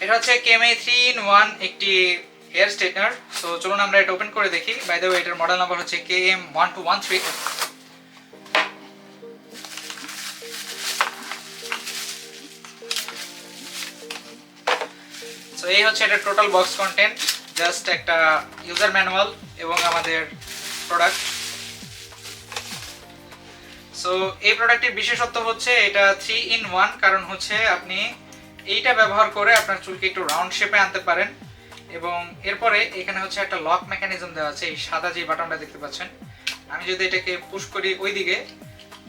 এটা হচ্ছে কেএমএ 3-in-1 একটি হেয়ার স্ট্রেটনার। সো চলুন আমরা এটা ওপেন করে দেখি। বাই দ্য ওয়ে এটার মডেল নাম্বার হচ্ছে KM1213। সো এই হচ্ছে এটা টোটাল বক্স কন্টেন্ট, জাস্ট একটা ইউজার ম্যানুয়াল এবং আমাদের প্রোডাক্ট। সো এই প্রোডাক্টের বিশেষত্ব হচ্ছে এটা 3-in-1, কারণ হচ্ছে আপনি এইটা ব্যবহার করে আপনার চুলকে একটু রাউন্ড শেপে আনতে পারেন। এবং এরপরে এখানে হচ্ছে একটা লক মেকানিজম দেওয়া আছে, এই সাদা যে বাটনটা দেখতে পাচ্ছেন। আমি যদি এটাকে পুশ করি ওই দিকে,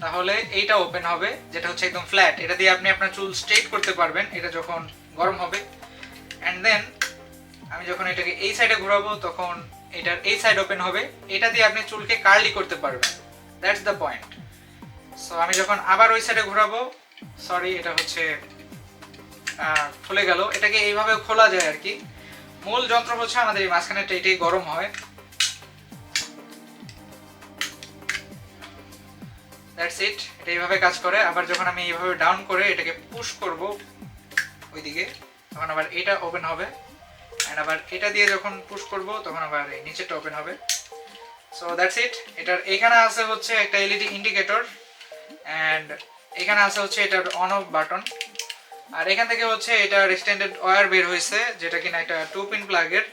তাহলে এইটা ওপেন হবে, যেটা হচ্ছে একদম ফ্ল্যাট। এটা দিয়ে আপনি আপনার চুল স্ট্রেট করতে পারবেন এটা যখন গরম হবে। অ্যান্ড দেন আমি যখন এটাকে এই সাইডে ঘোরাবো তখন এটার এই সাইড ওপেন হবে। এটা দিয়ে আপনি চুলকে কার্লি করতে পারবেন। That's the point. সো আমি যখন আবার ওই সাইডে ঘোরাবো, সরি এটা হচ্ছে খুলে গেল। এটাকে এইভাবে খোলা যায় আর কি। মূল যন্ত্র হচ্ছে আমাদের এই মাঝখানেটা, এটাই গরম হয়। দ্যাটস ইট, এটা এইভাবে কাজ করে। আবার যখন আমি এইভাবে ডাউন করে এটাকে পুশ করব ওইদিকে, তখন আবার এটা ওপেন হবে। অ্যান্ড আবার এটা দিয়ে যখন পুশ করব তখন আবার এই নিচেরটা ওপেন হবে। So that's it. এটার এখানে আছে হচ্ছে একটা এলইডি ইন্ডিকেটর, অ্যান্ড এখানে আছে হচ্ছে এটার অন অফ বাটন। আর এখান থেকে হচ্ছে এটার এক্সটেন্ডেড ওয়্যার বের হয়েছে, যেটা কিনা একটা 2-pin প্লাগের।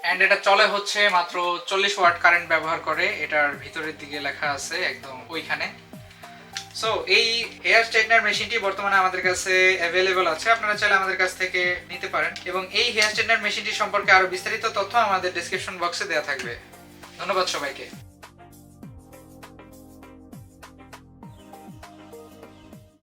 অ্যান্ড এটা চলে হচ্ছে মাত্র 40 ওয়াট কারেন্ট ব্যবহার করে। এটার ভিতরের দিকে লেখা আছে একদম ওইখানে। সো এই হেয়ার স্ট্রেটনার মেশিনটি বর্তমানে আমাদের কাছে অ্যাভেলেবল আছে, আপনারা চাইলে আমাদের কাছ থেকে নিতে পারেন। এবং এই হেয়ার স্ট্রেটনার মেশিনটি সম্পর্কে আরো বিস্তারিত তথ্য আমাদের ডেসক্রিপশন বক্সে দেওয়া থাকবে। ধন্যবাদ সবাইকে।